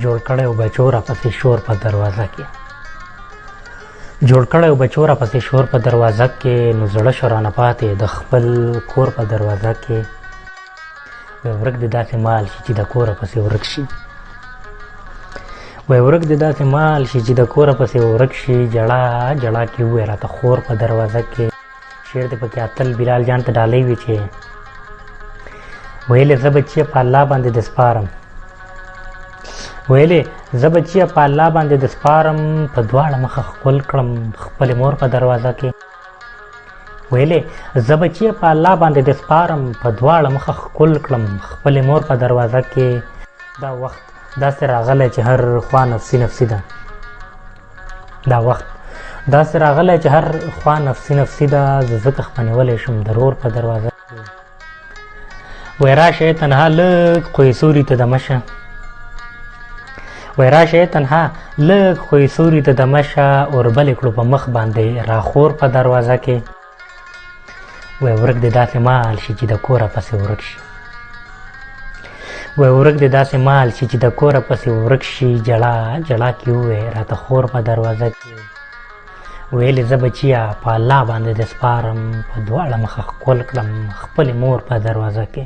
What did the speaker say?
جوړ کړی و بچو راپسې شور په دروازه کې جوړ کړی و بچو راپسې شور په دروازه کې نو زړه شو رانه پاتې د خپل کور په دروازه کې وای ورک دې داسې مال شي چې د کوره پسې ورک شي وای ورک دې داسې مال شي چې د کوره پسې ورک شي جړه جړه کې ووایه راته خور په دروازه کې شعر دې پکې اتل بلال جان ته ډالۍ وي چې ویلې زه بچیه په الله باندې د سپارم ویلې زه بچیه په الله باندې د سپارم په دواړه مخه ښکول کړم خپلې مور په دروازه کې ویلې زه بچیه په الله باندې د سپارم په دواړه مخه ښکل کړم خپلې مور په دروازه کې دا وخت داسې راغلی چې هر خوا نفسي نفسي ده دا وخت داسې راغلی چې هر خوا نفسي نفسي ده زه ځکه خپنیولی شم د رور په دروازه کې وای راشه تنها لږ خوی سوري ته دمه شه وای راشه تنها لږ خوی سوري ته دمه شه اوربلې کړو په مخ باندې راخور په دروازه کې وای ورک دې داسې مال شي چې د کوره پسې ورک شي وای ورک دې داسې مال شي چې د کوره پسې ورک شي جړه جړه کې ووایه راته خور په دروازه کې ویلې زه بچیه په الله باندې د سپارم په دواړه مخه ښکل کړم خپلې مور په دروازه کې